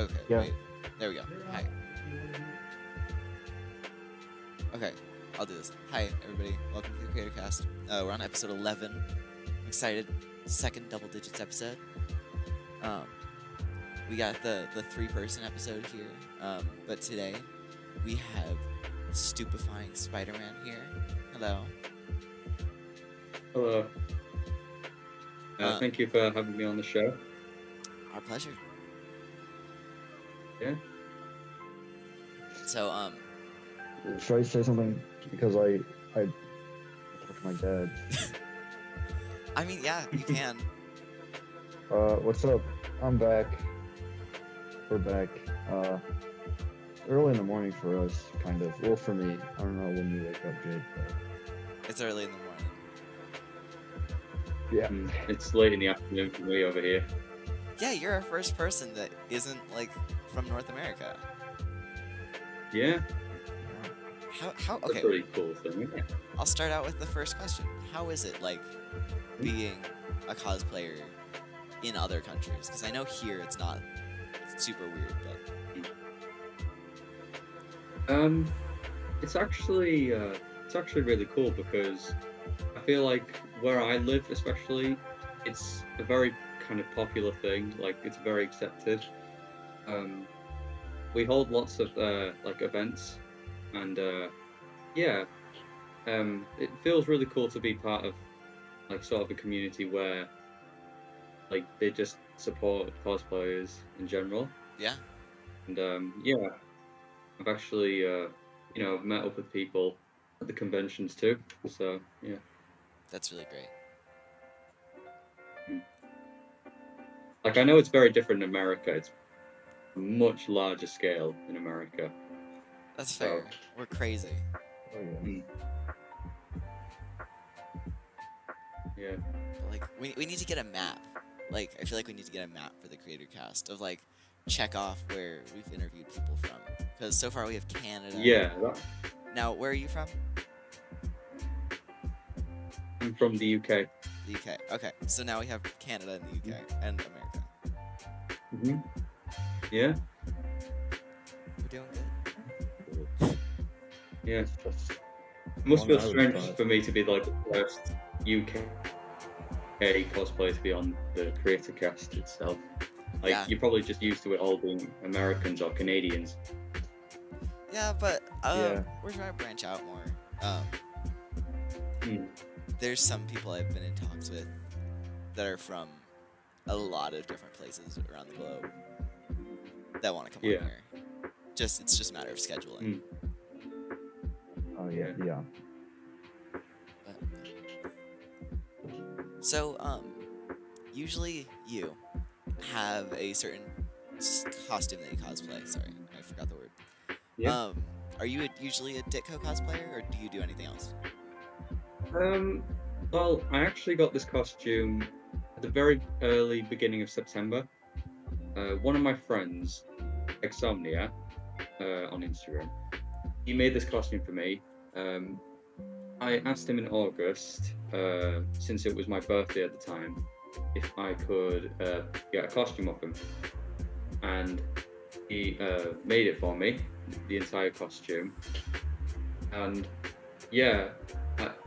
Okay, Yeah. wait. There we go. Hi. Okay, I'll do this. Hi, everybody. Welcome to the Creatorcast. We're on episode 11. I'm excited. Second double digits episode. We got the three-person episode here. But today, we have Stupefying Spider-Man here. Hello. Hello. Thank you for having me on the show. Our pleasure. Yeah. So, Should I say something? Because I talked to my dad. I mean, yeah, you can. What's up? I'm back. We're back. Early in the morning for us, kind of. Well, for me. I don't know when you wake up, Jake, but... It's early in the morning. Yeah. It's late in the afternoon for me over here. Yeah, you're our first person that isn't, like, from North America. Yeah. How, That's okay. a pretty cool thing, isn't it? I'll start out with the first question. How is it, like, being a cosplayer in other countries? Because I know here it's not super weird, but... It's actually really cool because I feel like where I live, especially, it's a very kind of popular thing. Like, it's very accepted. We hold lots of like events, and yeah, it feels really cool to be part of like sort of a community where like they just support cosplayers in general. Yeah. And yeah, I've actually met up with people at the conventions too. So yeah. That's really great. Like, I know it's very different in America. It's a much larger scale in America. That's fair. We're crazy. Oh, yeah. Yeah. But, like, we need to get a map. Like, I feel like we need to get a map for the Creatorcast of, like, check off where we've interviewed people from. Because so far we have Canada. Yeah. Now, where are you from? I'm from the UK. The UK. Okay, so now we have Canada and the UK and America. Yeah. We're doing good. Yeah. It's just It must feel Long strange Island for me to be like the first UK cosplay to be on the Creatorcast itself. Like, Yeah. you're probably just used to it all being Americans or Canadians. Yeah, but Yeah. we're trying to branch out more. Hmm. There's some people I've been in talks with that are from a lot of different places around the globe that want to come Yeah. on here. It's just a matter of scheduling. Oh, yeah. Yeah. So, usually you have a certain costume that you cosplay. Sorry, I forgot the word. Yeah. Are you usually a Ditko cosplayer, or do you do anything else? Well, I actually got this costume at the very early beginning of September. One of my friends, Exomnia, on Instagram, he made this costume for me. I asked him in August, since it was my birthday at the time, if I could get a costume of him. And he made it for me, the entire costume. And yeah,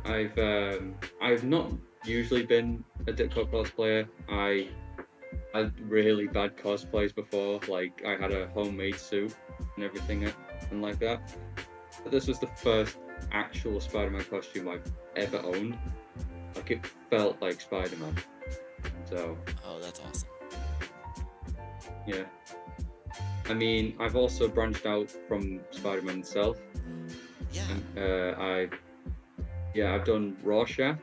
I've not usually been a Ditko cosplayer. I had really bad cosplays before, like I had a homemade suit and everything and like that. But this was the first actual Spider-Man costume I've ever owned. Like, it felt like Spider-Man. So Oh, that's awesome. yeah. I mean, I've also branched out from Spider-Man itself. Yeah. I've done Rorschach,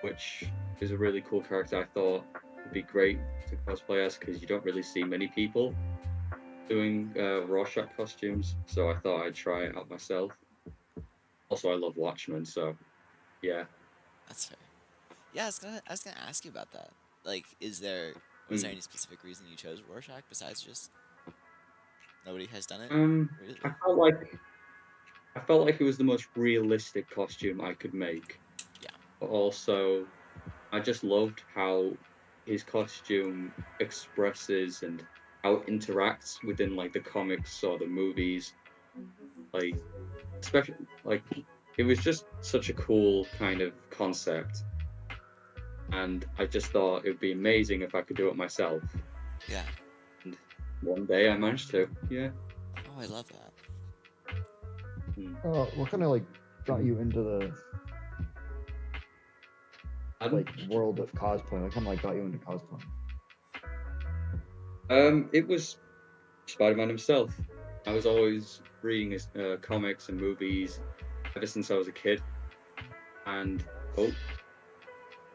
which is a really cool character. I thought would be great to cosplay as because you don't really see many people doing Rorschach costumes. So I thought I'd try it out myself. Also, I love Watchmen, so yeah. That's fair. Yeah, I was gonna ask you about that. Like, was there any specific reason you chose Rorschach besides just nobody has done it? Really? I felt like it was the most realistic costume I could make. Yeah. But also, I just loved how his costume expresses and how it interacts within like the comics or the movies, like especially like it was just such a cool kind of concept, and I just thought it would be amazing if I could do it myself. Yeah. And one day I managed to. Yeah. Oh, I love that. What kind of like got you into the like world of cosplay? What kind of like got you into cosplay? It was Spider-Man himself. I was always reading his comics and movies ever since I was a kid. And oh,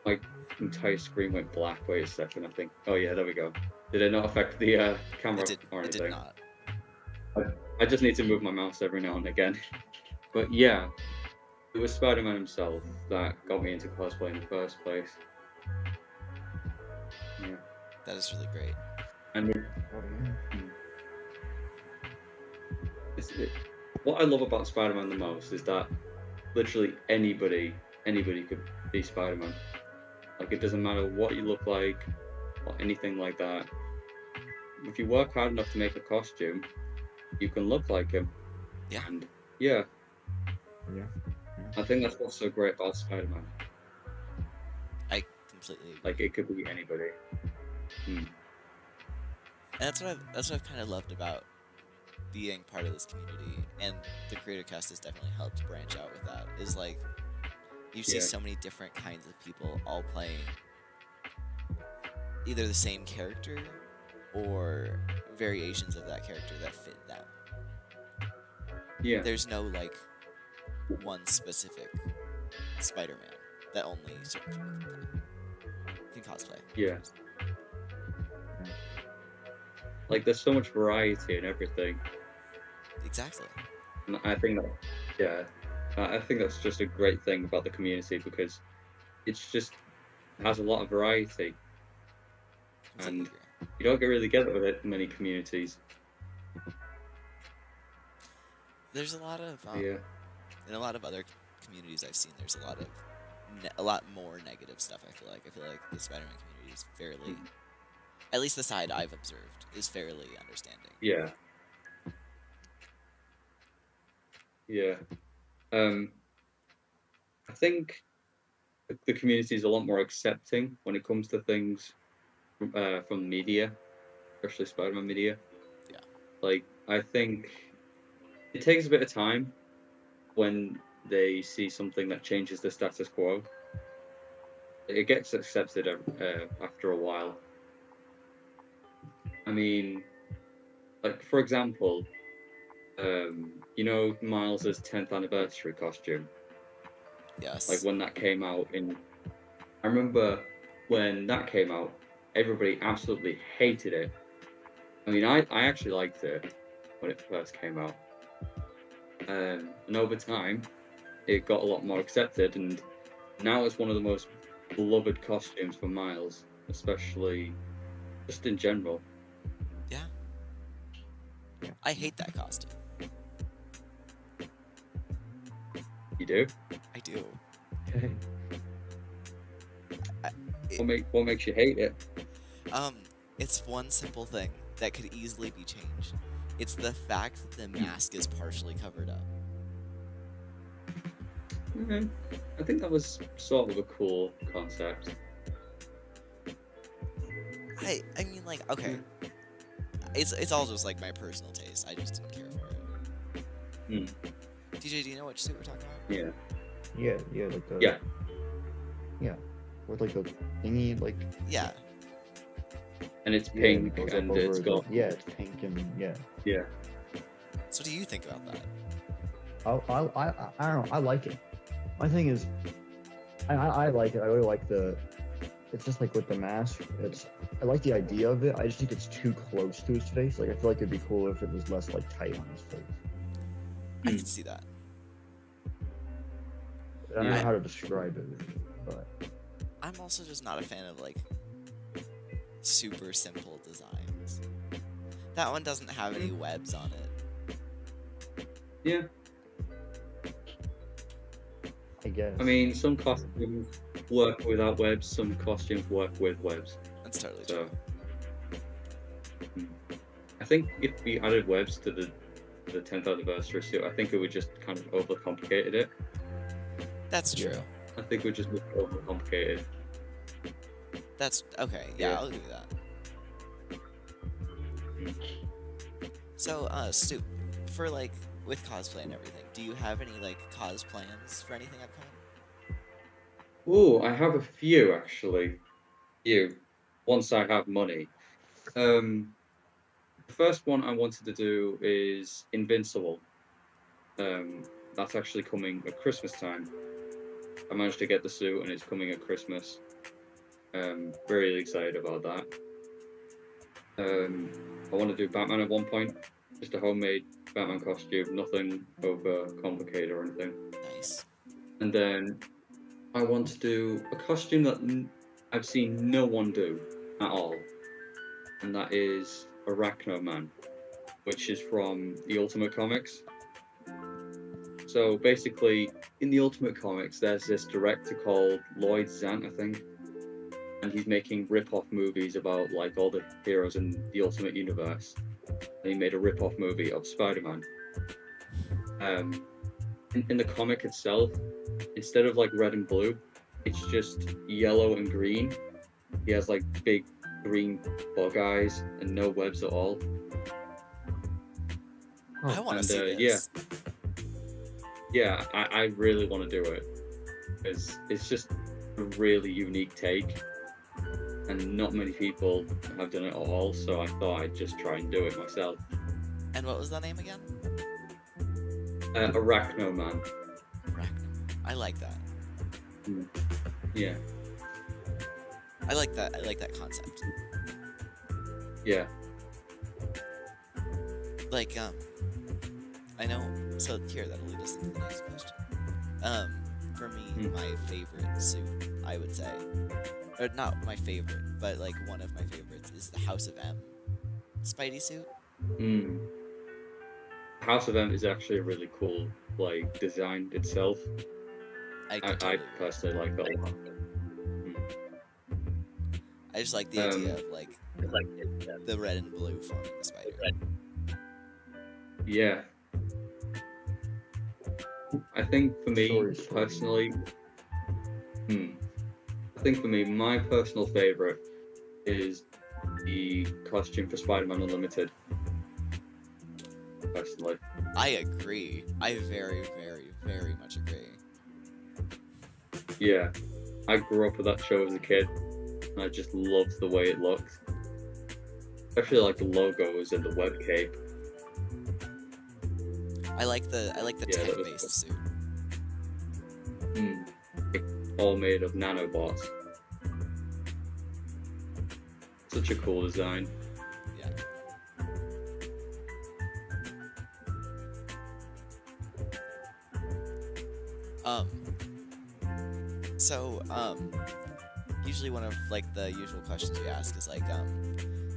my entire screen went black. Wait a second, I think. Oh yeah, there we go. Did it not affect the camera or anything? It did not. I just need to move my mouse every now and again. But yeah, it was Spider-Man himself that got me into cosplay in the first place. Yeah. That is really great. And what I love about Spider-Man the most is that literally anybody could be Spider-Man. Like, it doesn't matter what you look like or anything like that. If you work hard enough to make a costume, you can look like him. Yeah. And yeah. Yeah. I think that's what's so great about Spider-Man. I completely agree. Like, it could be anybody. And that's what I've kind of loved about being part of this community, and the Creatorcast has definitely helped branch out with that. Is like you see so many different kinds of people all playing either the same character or variations of that character that fit them. Yeah. There's no like one specific Spider-Man that only certain people can cosplay. Yeah. Like, there's so much variety in everything. Exactly. And I think I think that's just a great thing about the community, because it's just has a lot of variety, and you don't really get it with many communities. There's a lot of in a lot of other communities I've seen. There's a lot more negative stuff. I feel like the Spider-Man community is fairly, at least the side I've observed, is fairly understanding. Yeah. Yeah. I think the community is a lot more accepting when it comes to things from media, especially Spider-Man media. Yeah. Like, I think it takes a bit of time when they see something that changes the status quo. It gets accepted after a while. I mean, like, for example, you know, Miles's 10th anniversary costume? Yes. Like, when that came out I remember when that came out, everybody absolutely hated it. I mean, I actually liked it when it first came out. And over time, it got a lot more accepted, and now it's one of the most beloved costumes for Miles, especially just in general. Yeah. I hate that costume. You do? I do. What makes you hate it? It's one simple thing that could easily be changed. It's the fact that the mask is partially covered up. Okay. I think that was sort of a cool concept. I mean, like, okay. It's all just like my personal taste. I just didn't care for it. DJ, do you know which suit we're talking about? Yeah. Yeah, like the Yeah. with like the thingy, like Yeah. And it's yeah, pink, goes up and over it's the- got yeah, it's pink and yeah. yeah. So, what do you think about that? I don't know. I like it. My thing is, I like it. I really like it's just like with the mask. I like the idea of it. I just think it's too close to his face. Like, I feel like it'd be cooler if it was less like tight on his face. I can see that. I don't know how to describe it, but I'm also just not a fan of like super simple designs. That one doesn't have any webs on it. Yeah. I guess. I mean, some costumes work without webs, some costumes work with webs. That's totally So true. think if we added webs to the 10th anniversary suit, I think it would just kind of overcomplicated it. That's true. I think we just make it overcomplicated. That's okay. Yeah, I'll do that. So, Stu, for like with cosplay and everything, do you have any like plans for anything upcoming? Oh, I have a few actually. Once I have money. The first one I wanted to do is Invincible. That's actually coming at Christmas time. I managed to get the suit and it's coming at Christmas. Really excited about that. I want to do Batman at one point, just a homemade Batman costume, nothing over complicated or anything. Nice. And then I want to do a costume that I've seen no one do at all, and that is Arachnoman, which is from the Ultimate Comics. So basically, in the Ultimate Comics, there's this director called Lloyd Zant, I think, and he's making rip-off movies about like all the heroes in the Ultimate Universe. And he made a rip-off movie of Spider-Man. In the comic itself, instead of like red and blue, it's just yellow and green. He has like big green bug eyes and no webs at all. I want to see this. Yeah, I really want to do it because it's just a really unique take, and not many people have done it at all. So I thought I'd just try and do it myself. And what was the name again? Arachnoman. I like that. Yeah. I like that. I like that concept. Yeah. Like, I know. So here, that'll lead us into the next question. For me, my favorite suit, I would say, or not my favorite, but like one of my favorites is the House of M Spidey suit. House of M is actually a really cool like design itself. I personally like that a lot. I just like the idea of like the red and blue forming the spider. Yeah. I think for me personally, my personal favorite is the costume for Spider-Man Unlimited. Personally, I agree. I very, very, very much agree. Yeah, I grew up with that show as a kid, and I just loved the way it looked. Especially like the logos and the web cape. I like the tech-based suit. All made of nanobots. Such a cool design. Yeah. Usually one of like the usual questions we ask is like,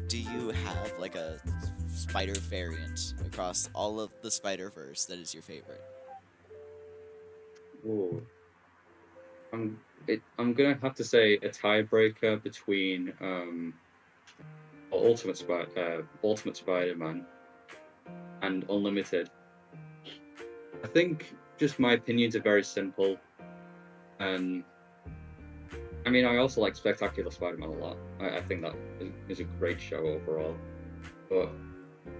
do you have like a spider variant across all of the Spiderverse that is your favorite? Ooh. I'm gonna have to say a tiebreaker between Ultimate Spider-Man and Unlimited. I think just my opinions are very simple. I mean, I also like Spectacular Spider-Man a lot. I think that is a great show overall. But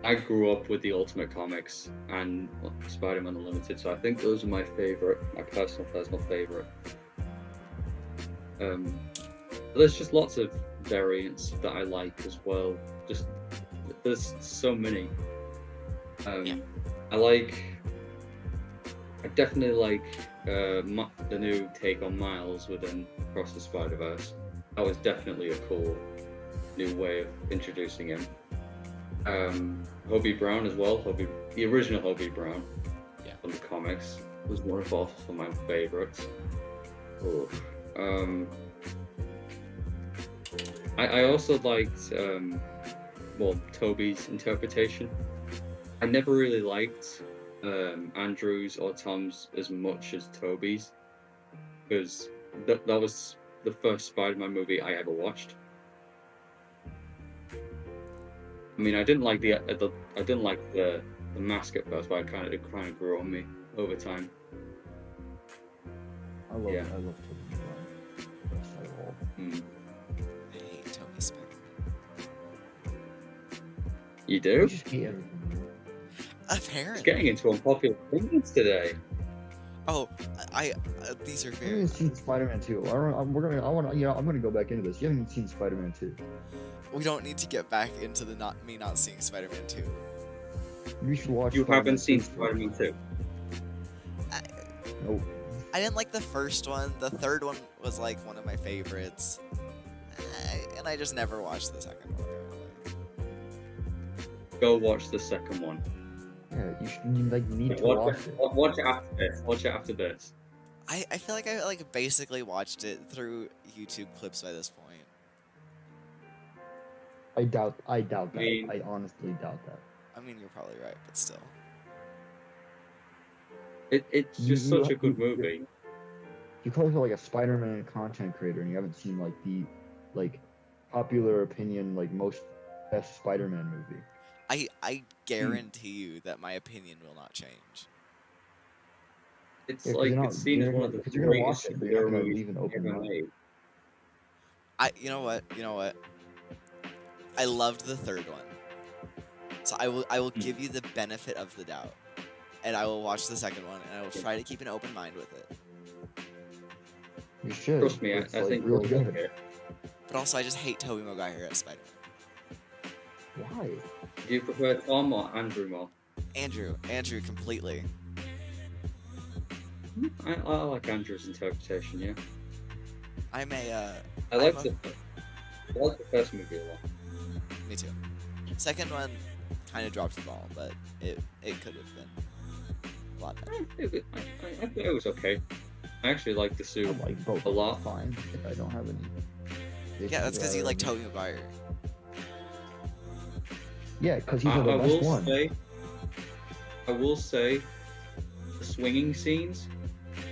I grew up with the Ultimate Comics and Spider-Man Unlimited, so I think those are my personal favorite. There's just lots of variants that I like as well. There's so many. I definitely like the new take on Miles within Across the Spider-Verse. That was definitely a cool new way of introducing him. Hobie Brown as well. The original Hobie Brown from the comics was one of also my favorites. I also liked Tobey's interpretation. I never really liked Andrew's or Tom's as much as Tobey's, because that was the first Spider-Man movie I ever watched. mean, I didn't like the mask at first, but it kind of grew on me over time. I love Tobey Maguire. Best out of all. I hate Tony Spider-Man. You do? I just hate everything. Apparently. It's getting into unpopular opinions today. Oh, these are I very. haven't seen Spider-Man 2. I'm gonna go back into this. You haven't seen Spider-Man 2. We don't need to get back into the not seeing Spider-Man 2. You should watch. You haven't seen 2. Spider-Man 2? Nope. I didn't like the first one. The third one was like one of my favorites, and I just never watched the second one. Go watch the second one. Yeah, you need to watch it. Watch it after this. Watch it after this. I feel like I basically watched it through YouTube clips by this point. I doubt that. mean- I honestly doubt that. I mean, you're probably right, but still. It's just such a good movie. You call yourself like a Spider-Man content creator, and you haven't seen the popular opinion most best Spider-Man movie. I guarantee you that my opinion will not change. It's Yeah, 'cause you're not- it's seen as one of the because you're gonna watch greatest it, but you're not superhero gonna movies leave an open ever mind. made. You know what? I loved the third one, so I will give you the benefit of the doubt, and I will watch the second one, and I will try to keep an open mind with it. You should. Trust me, I It's, think real we'll good. like it. But also, I just hate Tobey Maguire as Spider-Man. Why? Do you prefer Tom or Andrew more? Andrew, completely. I like Andrew's interpretation. Yeah, I'm a. I like I'm the first movie a lot. Me too. Second one kind of dropped the ball, but it could have been a lot better. I thought it was okay. I actually like the I suit like both. a lot. Fine. I don't have any. Yeah, that's because you like Tobey. Tobey Maguire. Yeah, because he's the I best one. will say, the swinging scenes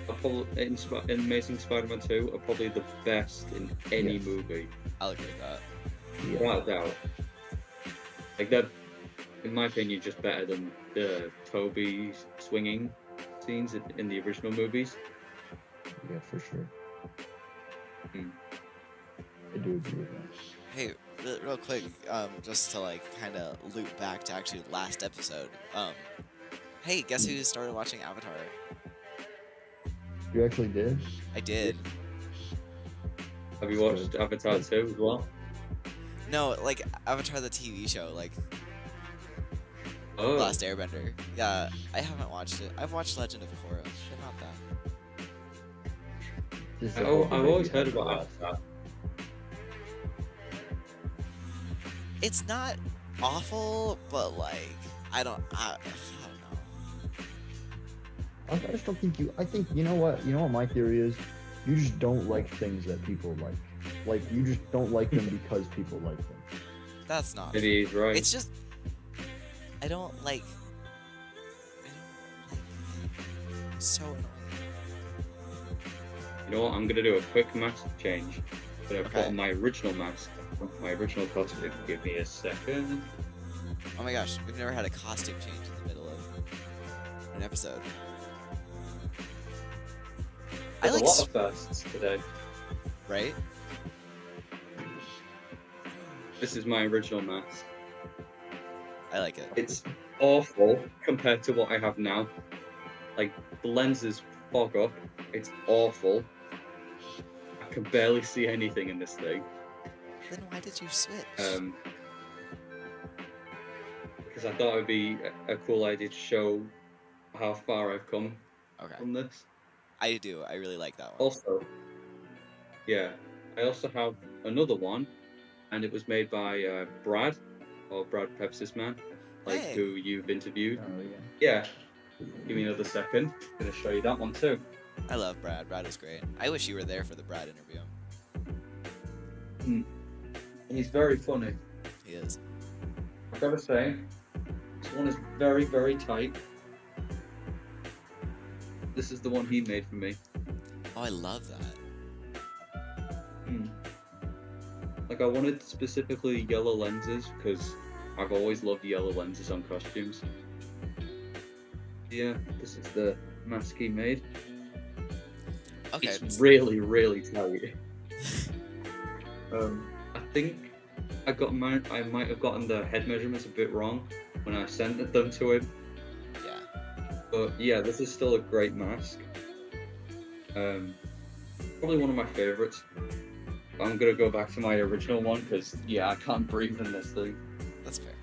are probably in Amazing Spider-Man 2 are probably the best in any Yes. movie, I'll agree with that. Yeah. without a doubt. Like that, in my opinion, just better than the Tobey swinging scenes in the original movies. Yeah, for sure. Hmm. I do agree with that. Hey, real quick, just to kind of loop back to actually last episode. Hey, guess who started watching Avatar? You actually did? I did. Have you watched Avatar 2 as well? No, Avatar the TV show, Oh, Last Airbender. Yeah, I haven't watched it. I've watched Legend of Korra, but not that. I've always heard about Avatar. It's not awful, but I don't know. I just don't think you. I think you know what my theory is. You just don't like things that people like. You just don't like them because people like them. That's not. Maybe he's right. It's just I don't like. So annoying. You know what? I'm gonna do a quick mask change. I'm gonna put Okay. on my original mask, my original costume. Give me a second. Oh my gosh, we've never had a costume change in the middle of an episode. There's I like a lot of firsts today. right? This is my original mask. I like it. It's awful compared to what I have now. The lenses fog up. It's awful. I can barely see anything in this thing. Then why did you switch? Because I thought it would be a cool idea to show how far I've come Okay, from this. I do. I really like that one. Also, yeah, I also have another one, and it was made by Brad Pepsis Man, Hey. who you've interviewed. Oh yeah. Yeah, give me another second. I'm gonna show you that one too. I love Brad. Brad is great. I wish you were there for the Brad interview. He's very funny. He is. I've got to say, this one is very, very tight. This is the one he made for me. Oh, I love that. I wanted specifically yellow lenses because I've always loved yellow lenses on costumes. Yeah, this is the mask he made. Okay. It's really, really tight. I think I might have gotten the head measurements a bit wrong when I sent them to him. Yeah. But yeah, this is still a great mask. Probably one of my favorites. I'm gonna go back to my original one because yeah, I can't breathe in this thing. That's fair.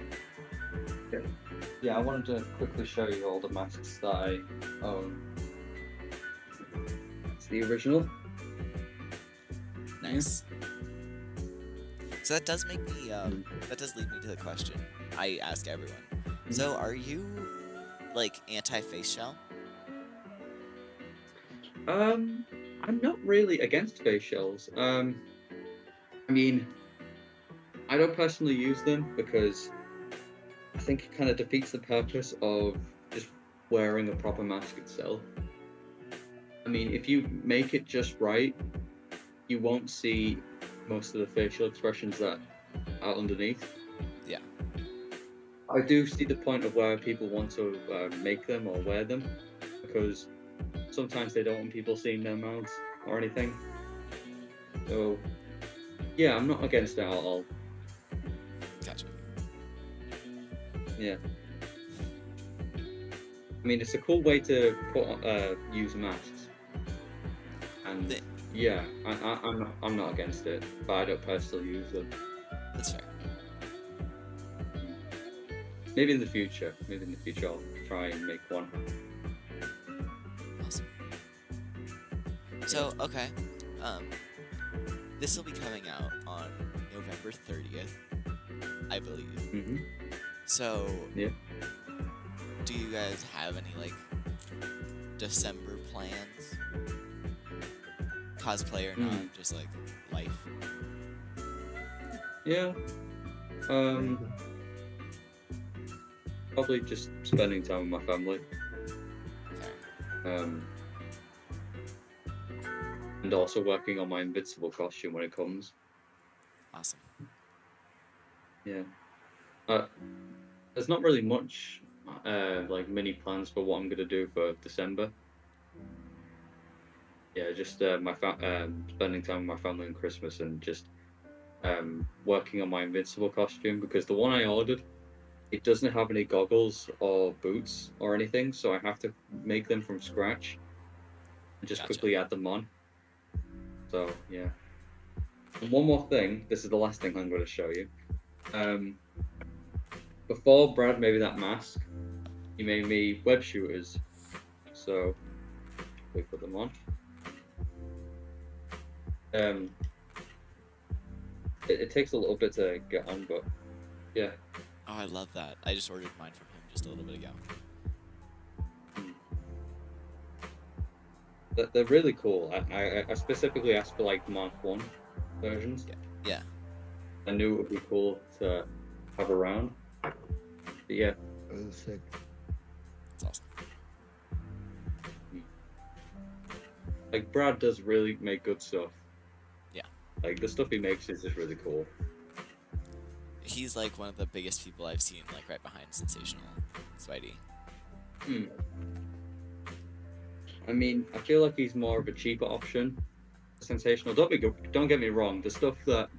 Okay. Yeah, I wanted to quickly show you all the masks that I own. It's the original. Nice. So that does make me that does lead me to the question I ask everyone. So are you like anti-Faceshell? I'm not really against face shells. I mean, I don't personally use them because I think it kind of defeats the purpose of just wearing a proper mask itself. I mean, if you make it just right, you won't see most of the facial expressions that are underneath. Yeah. I do see the point of where people want to make them or wear them because sometimes they don't want people seeing their mouths or anything. So, yeah, I'm not against it at all. Gotcha. Yeah. I mean, it's a cool way to use masks. And yeah, I'm not against it, but I don't personally use them. That's fair. Maybe in the future I'll try and make one. Awesome. So, okay. This will be coming out on November 30th, I believe. Mm-hmm. So, yeah. Do you guys have any like December plans? Cosplay or not, just like life. Yeah. Probably just spending time with my family. Okay. And also working on my Invincible costume when it comes. Awesome. Yeah. There's not really much like mini plans for what I'm gonna do for December. Yeah, just spending time with my family on Christmas and just working on my Invincible costume because the one I ordered, it doesn't have any goggles or boots or anything, so I have to make them from scratch and just quickly add them on. So yeah. And one more thing, this is the last thing I'm going to show you. Before Brad made me that mask, he made me web shooters. So we put them on. It takes a little bit to get on, but yeah. Oh, I love that. I just ordered mine from him just a little bit ago. They're really cool. I specifically asked for like Mark 1 versions. Yeah. I knew it would be cool to have around. But yeah. That was sick. That's awesome. Like Brad does really make good stuff. Yeah. Like the stuff he makes is just really cool. He's like one of the biggest people I've seen, like right behind Sensational Spidey. I mean, I feel like he's more of a cheaper option. Sensational. Don't get me wrong. The stuff that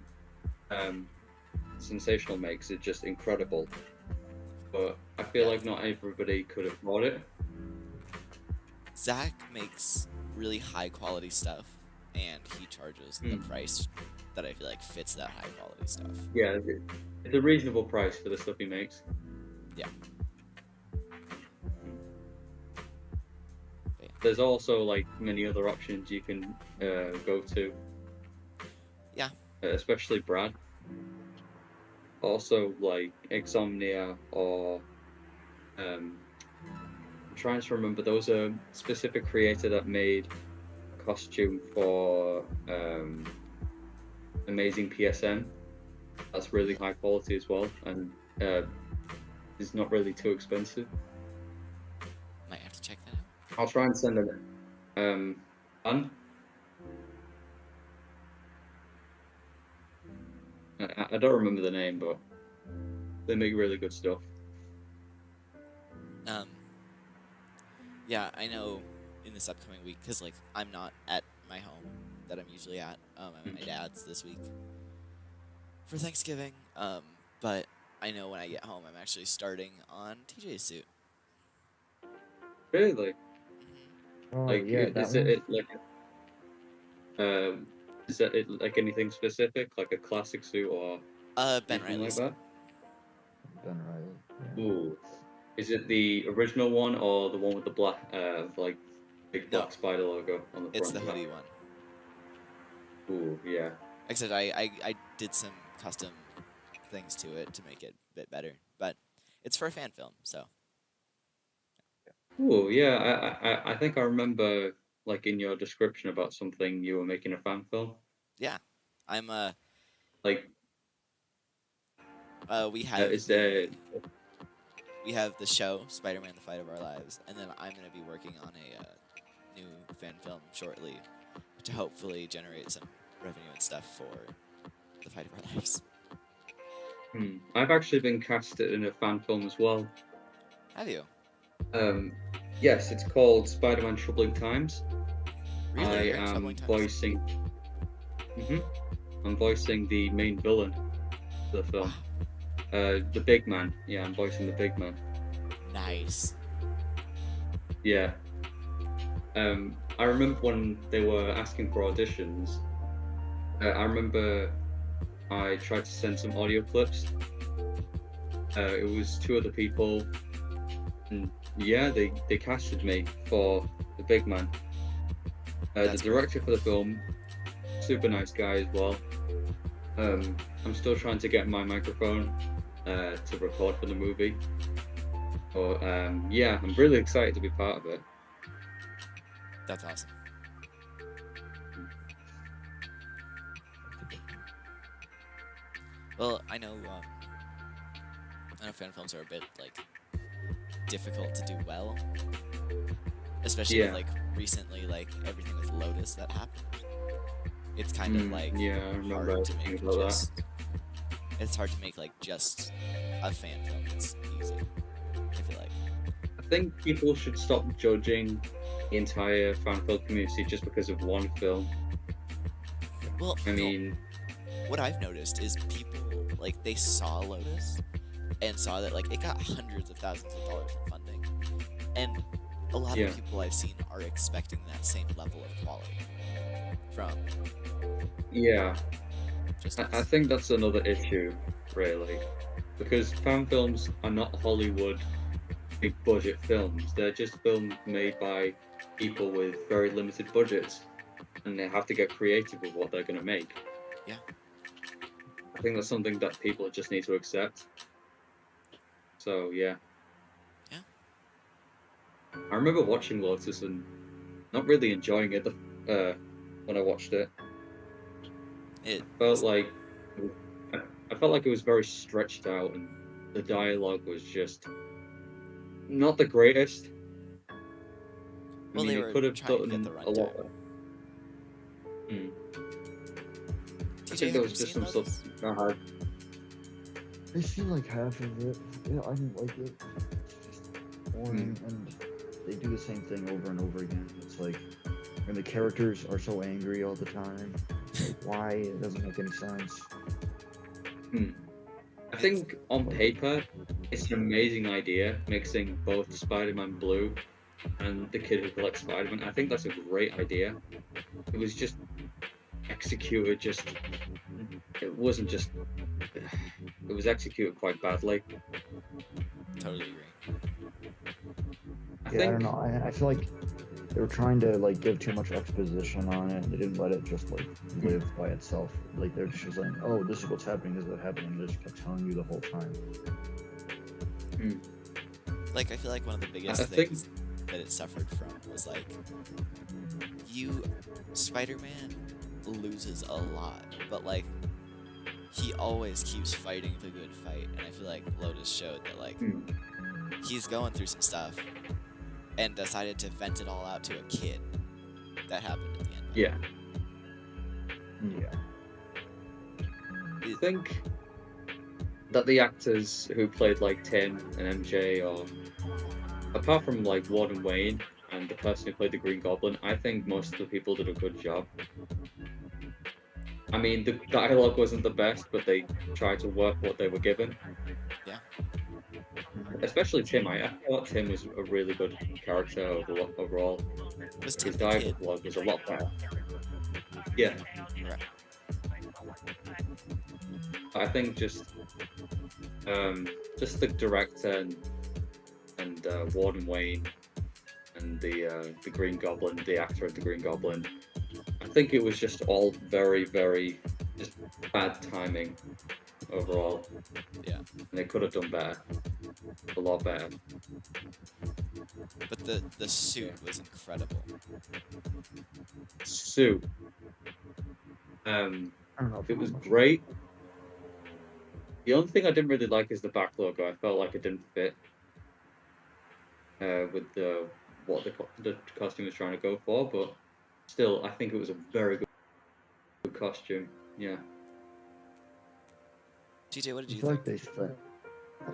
Sensational makes is just incredible. But I feel like not everybody could afford it. Zach makes really high quality stuff, and he charges the price that I feel like fits that high quality stuff. Yeah, it's a reasonable price for the stuff he makes. Yeah. There's also like many other options you can go to. Yeah. Especially Brad. Also like Insomnia or I'm trying to remember. There was a specific creator that made a costume for Amazing PSN. That's really high quality as well, and it's not really too expensive. Might have to check that out. I'll try and send it. I don't remember the name, but They make really good stuff. Yeah, I know in this upcoming week, because, like, I'm not at my home that I'm usually at. I'm at my dad's this week for Thanksgiving. But I know when I get home, I'm actually starting on TJ's suit. Really? Oh Like, yeah, that is one. it like, is that it like anything specific, like a classic suit or Ben anything like Riley's. that? Ben Riley. Yeah. Ooh, is it the original one or the one with the black, like big No, black spider logo on the it's front? the hoodie one. Ooh, yeah. Like I said, I did some custom things to it to make it a bit better, but it's for a fan film, so. Ooh, yeah. I think I remember like in your description about something you were making a fan film. Yeah, I'm Like, we have is there? we have the show Spider-Man: The Fight of Our Lives, and then I'm gonna be working on a new fan film shortly to hopefully generate some revenue and stuff for The Fight of Our Lives. I've actually been casted in a fan film as well. Have you? Yes, it's called Spider-Man: Troubling Times. Really? I You're in am Troubling Times? voicing. I'm voicing the main villain of the film. Wow. The big man. Yeah, I'm voicing the big man. Nice. Yeah. I remember when they were asking for auditions. I remember I tried to send some audio clips. It was 2 other people, and yeah, they casted me for the big man. The director for the film, super nice guy as well. I'm still trying to get my microphone to record for the movie. But yeah, I'm really excited to be part of it. That's awesome. Well, I know fan films are a bit like difficult to do well, especially with, like recently, like everything with Lotus that happened. It's kind of like hard to make just. It's hard to make like just a fan film. It's easy. I feel like. I think people should stop judging the entire fan film community just because of one film. Well, I mean, what I've noticed is people like they saw Lotus and saw that like it got hundreds of thousands of dollars in funding, and a lot of people I've seen are expecting that same level of quality from. Yeah, I think that's another issue, really, because fan films are not Hollywood big budget films. They're just films made by people with very limited budgets, and they have to get creative with what they're going to make. Yeah. I think that's something that people just need to accept. So, yeah. Yeah. I remember watching Lotus and not really enjoying it when I watched it. I felt like it was very stretched out, and the dialogue was just not the greatest. Well, they were could have trying to done get the a lot better. I think there was just some stuff I had. I seen like half of it. Yeah, I didn't like it. It's just boring, and they do the same thing over and over again. It's like, and the characters are so angry all the time. Like, why? It doesn't make any sense. I think on paper, it's an amazing idea, mixing both Spider-Man Blue and the kid who collects Spider-Man. I think that's a great idea. It was just executed it was executed quite badly. Totally agree. I don't know. I feel like they were trying to like give too much exposition on it. They didn't let it just like live by itself. Like they're just like, oh, this is what's happening, this is what's happening. They just kept telling you the whole time. Like I feel like one of the biggest things that it suffered from was like Spider-Man loses a lot, but like he always keeps fighting the good fight, and I feel like Lotus showed that like he's going through some stuff and decided to vent it all out to a kid. That happened at the end. Yeah. that the actors who played like Tim and MJ, or apart from like Ward and Wayne and the person who played the Green Goblin, I think most of the people did a good job. I mean, the dialogue wasn't the best, but they tried to work what they were given. Yeah. Especially Tim. I thought Tim was a really good character overall. Was Tim His the kid? dialogue was a lot better. Yeah. Right. I think just the director and Ward and Wayne and the Green Goblin, the actor of the Green Goblin, I think it was just all very, very just bad timing overall. Yeah. And they could have done better, a lot better. But the suit was incredible. Suit. I don't know. It was great. The only thing I didn't really like is the back logo. I felt like it didn't fit with what the costume was trying to go for, but still, I think it was a very good costume. Yeah. TJ, what did you I feel think? like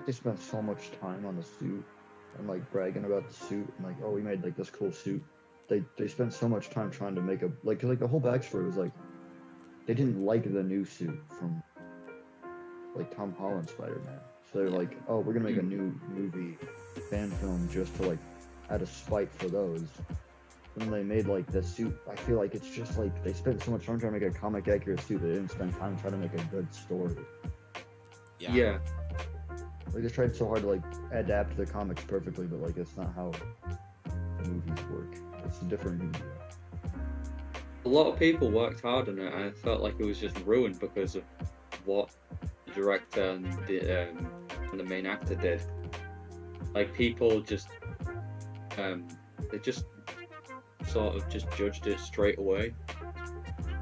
they spent so much time on the suit and like bragging about the suit and like, oh, we made like this cool suit. They spent so much time trying to make a like the whole backstory was like they didn't like the new suit from like Tom Holland's Spider-Man. So they're like, oh, we're gonna make a new movie fan film just for like out of spite for those. And they made like the suit. I feel like it's just like they spent so much time trying to make a comic accurate suit. They didn't spend time trying to make a good story. Yeah. Like they tried so hard to like adapt the comics perfectly, but like it's not how movies work. It's a different media. A lot of people worked hard on it, and I felt like it was just ruined because of what the director and the main actor did. Like people just, they just sort of just judged it straight away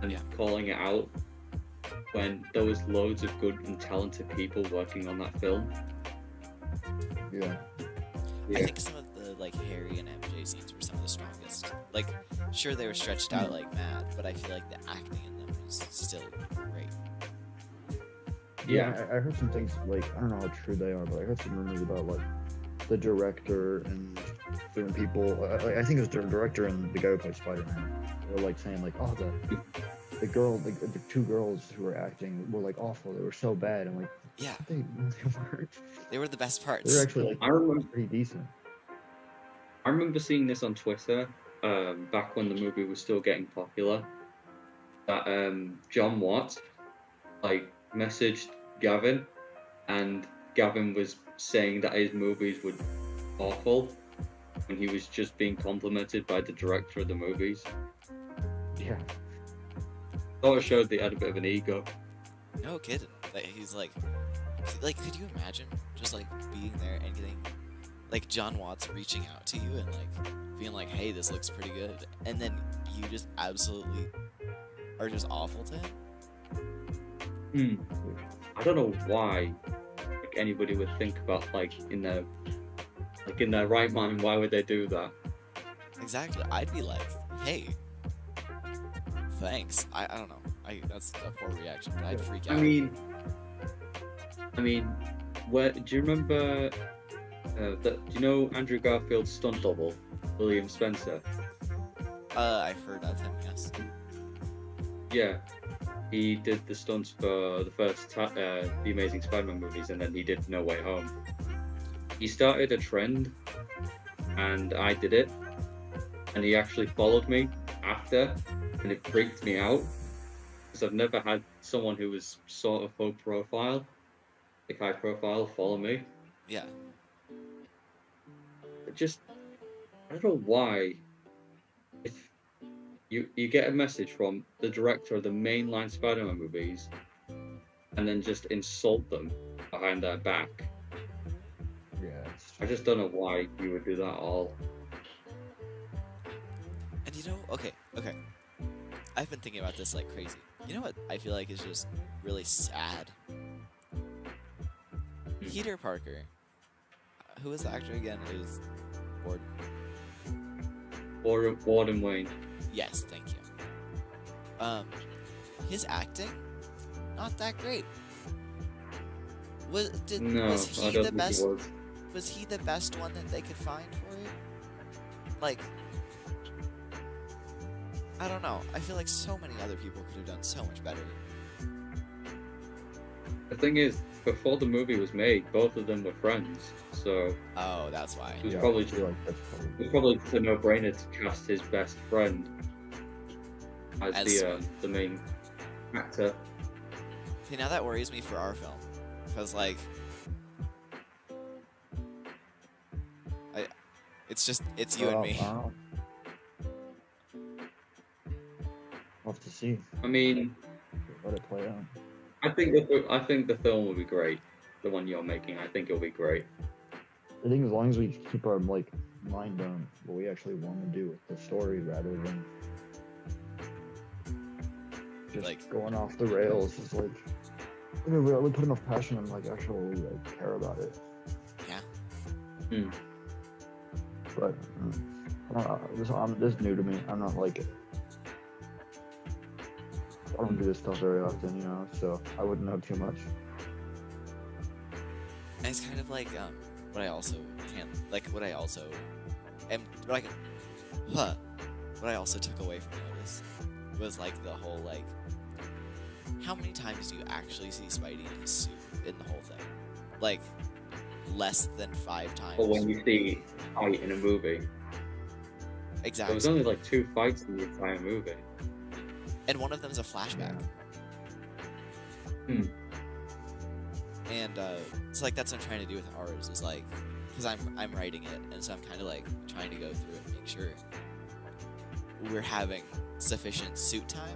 and calling it out when there was loads of good and talented people working on that film. Yeah. I think some of the like Harry and MJ scenes were some of the strongest. Like, sure they were stretched out like mad, but I feel like the acting in them was still great. Yeah, I heard some things like I don't know how true they are, but I heard some rumors about like the director and certain people. I think it was the director and the guy who played Spider-Man. They were like saying like, oh, the girl, the two girls who were acting were like awful. They were so bad. I'm like, yeah, they weren't. They were the best parts. They were actually like I remember pretty decent. I remember seeing this on Twitter back when the movie was still getting popular. That John Watt like messaged Gavin, and Gavin was saying that his movies were awful when he was just being complimented by the director of the movies. Yeah. Sort of showed they had a bit of an ego. No kidding. Like, he's like, could you imagine just like being there and getting like John Watts reaching out to you and like being like, hey, this looks pretty good, and then you just absolutely are just awful to him? I don't know why like anybody would think about like in their right mind, why would they do that? Exactly. I'd be like, hey, thanks. I don't know. That's a poor reaction, but I'd freak out. I mean, where do you remember do you know Andrew Garfield's stunt double, William Spencer? I've heard of him, yes. Yeah, he did the stunts for the first the Amazing Spider-Man movies, and then he did No Way Home. He started a trend, and I did it, and he actually followed me after, and it freaked me out because I've never had someone who was sort of high profile, follow me. Yeah. I don't know why. If you get a message from the director of the mainline Spider-Man movies, and then just insult them behind their back. Yeah. I just don't know why you would do that at all. And you know, okay. I've been thinking about this like crazy. You know what I feel like is just really sad? Peter Parker. Who was the actor again? It was Ward and Wayne. Yes, thank you. His acting, not that great. No, was I he don't the think best? it was. Was he the best one that they could find for it? Like, I don't know. I feel like so many other people could have done so much better. The thing is, before the movie was made, both of them were friends, so Oh, that's why. it was Yeah, probably I feel like that's probably. it was probably just a no-brainer to cast his best friend as the main actor. See, now that worries me for our film, because like, it's you and me. We'll have to see. I mean, Let it play out. I think the film will be great. The one you're making, I think it'll be great. I think as long as we keep our like mind on what we actually want to do with the story rather than just Like- going off the rails, is like I mean, we put enough passion and like actually like care about it. Yeah. Hmm. But this is new to me. I'm not like I don't do this stuff very often, you know, so I wouldn't know too much. And it's kind of like what I also can't like. What I also am like. What I also took away from this was like the whole like. How many times do you actually see Spidey in his suit in the whole thing? Like, less than 5 times. Or when you see fight in a movie, there Exactly. was only like 2 fights in the entire movie. And one of them's a flashback. Hmm. And it's like that's what I'm trying to do with ours. Is like, because I'm writing it, and so I'm kind of like trying to go through and make sure we're having sufficient suit time.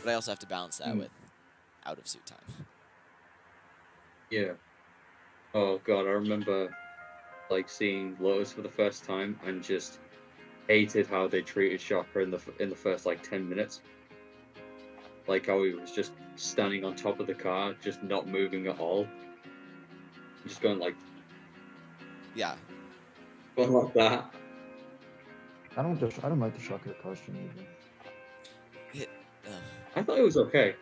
But I also have to balance that with out of suit time. Yeah. Oh god, I remember like seeing Lotus for the first time and just hated how they treated Shocker in the first like 10 minutes. Like how he was just standing on top of the car, just not moving at all, just going like Yeah. that. I don't like the Shocker costume either. I thought it was okay.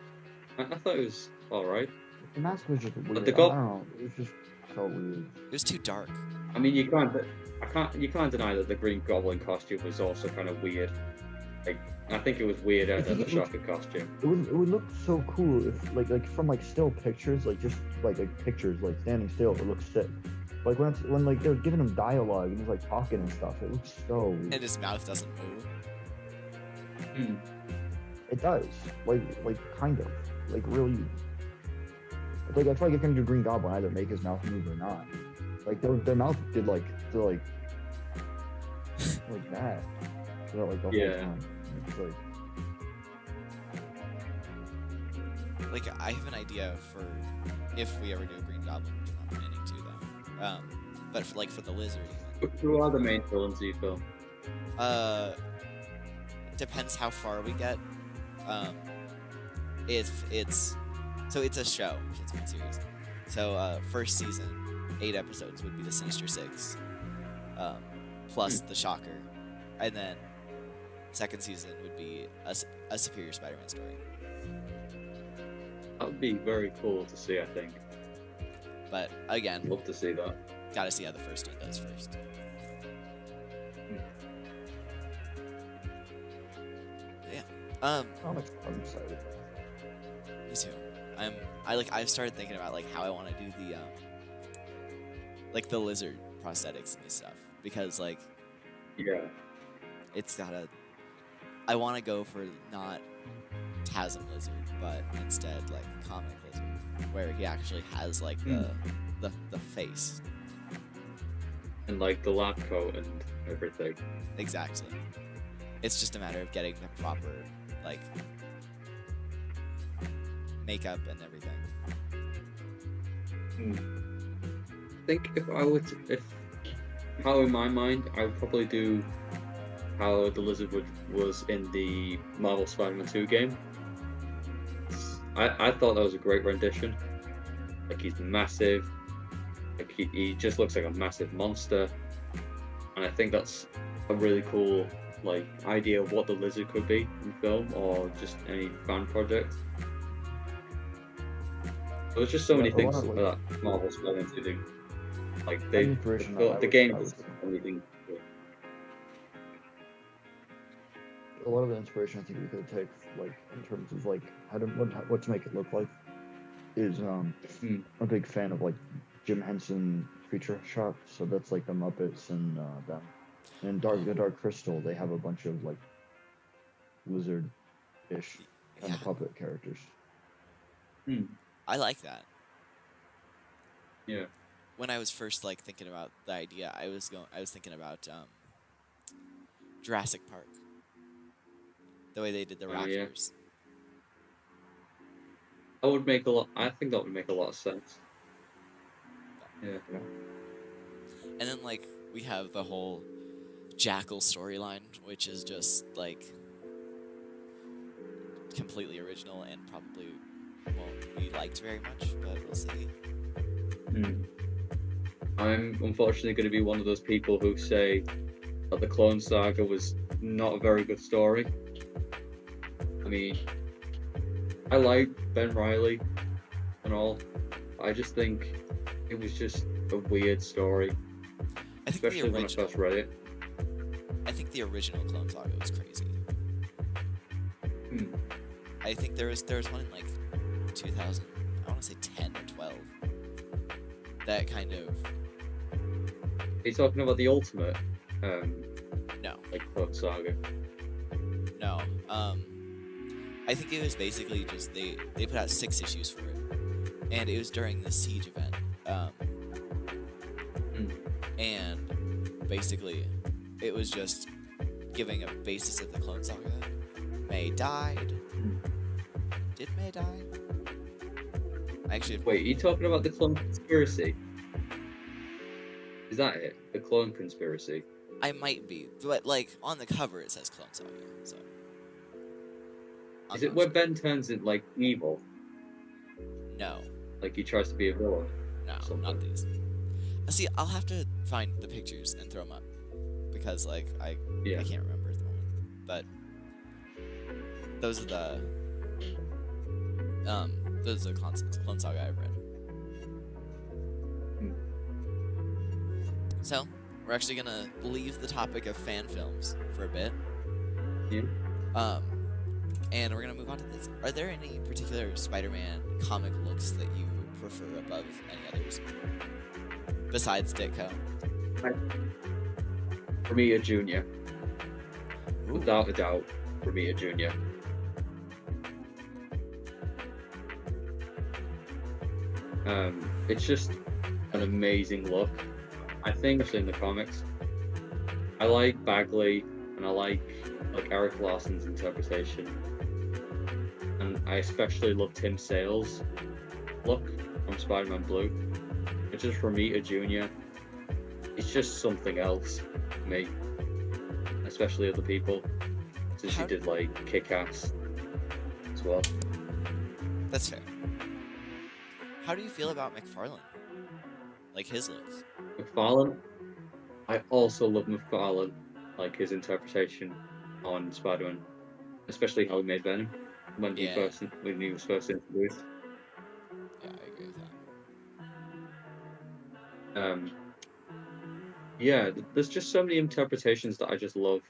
I thought it was all right. The mask was just weird. the I don't know. It was just felt weird. It was too dark. I mean, you can't deny that the Green Goblin costume was also kind of weird. Like, I think it was weirder than the Shocker costume. It would look so cool if like from like still pictures, like just like pictures, like standing still, it looks sick. Like when like they're giving him dialogue and he's like talking and stuff, it looks so weird. And his mouth doesn't move. Hmm. It does, like kind of, like really. Like I feel like if you're gonna do Green Goblin, either make his mouth move or not. Like their mouth did like that, throughout, like the whole time. It's Like I have an idea for if we ever do a Green Goblin, which I'm not planning to though. But for the lizard. Who are the main villains you feel? Depends how far we get. If it's a show, it's a series. So first season, 8 episodes would be the Sinister Six, plus the Shocker, and then second season would be a Superior Spider-Man story. That would be very cool to see. I think. But again, Love to see that. gotta see how the first one does first. Yeah. I'm excited. Me too. I've started thinking about like how I want to do the lizard prosthetics and stuff, because like Yeah. it's gotta. I want to go for not Tasm lizard, but instead like comic lizard, where he actually has like the face. And like the lab coat and everything. Exactly. It's just a matter of getting the proper like makeup and everything. I think how in my mind, I would probably do how the lizard was in the Marvel Spider-Man 2 game. I thought that was a great rendition. Like he's massive. Like he just looks like a massive monster. And I think that's a really cool like idea of what the lizard could be in film or just any fan project. There's just so many a things lot of, that Marvel's going to do. Like I'm they, inspiration that the game is anything. a lot of the inspiration I think we could take, like in terms of like what to make it look like, is I'm a big fan of like Jim Henson Creature Shop. So that's like the Muppets and them. And the Dark Crystal, they have a bunch of like lizard-ish kind of puppet characters. I like that. Yeah. When I was first like thinking about the idea, I was thinking about Jurassic Park. The way they did the raptors. That would make a lot. I think that would make a lot of sense. Yeah. And then like we have the whole Jackal storyline, which is just like completely original and probably won't be liked very much, but we'll see. I'm unfortunately going to be one of those people who say that the Clone Saga was not a very good story. I mean, I like Ben Reilly and all. I just think it was just a weird story, especially when I first read it. I think the original Clone Saga was crazy. I think there was one in like 2000, I want to say 10 or 12. That kind of. Are you talking about the Ultimate? No. Like Clone Saga. No. I think it was basically just they put out 6 issues for it, and it was during the Siege event. And basically, it was just giving a basis of the Clone Saga. May died. Did May die? Actually, wait, are you talking about the Clone Conspiracy? Is that it? The Clone Conspiracy? I might be, but like on the cover it says Clone Saga. So. Is it where Ben turns into like evil? No. Like he tries to be a villain? No, not these. See, I'll have to find the pictures and throw them up because like I can't remember at the moment. But those are the Clone Saga I've read. So we're actually gonna leave the topic of fan films for a bit. And we're gonna move on to this. Are there any particular Spider-Man comic looks that you prefer above any others? Besides Ditko? Romita Jr. Without a doubt, Romita Jr. It's just an amazing look. I think I've seen the comics. I like Bagley and I like Eric Larson's interpretation. And I especially love Tim Sale's look from Spider-Man Blue. It's just Romita Jr. It's just something else for me, especially other people, since he did like Kick-Ass as well. That's fair. How do you feel about McFarlane? Like his looks? McFarlane? I also love McFarlane, like his interpretation on Spider-Man, especially how he made Venom when he was first introduced. Yeah, I agree with that. There's just so many interpretations that I just love.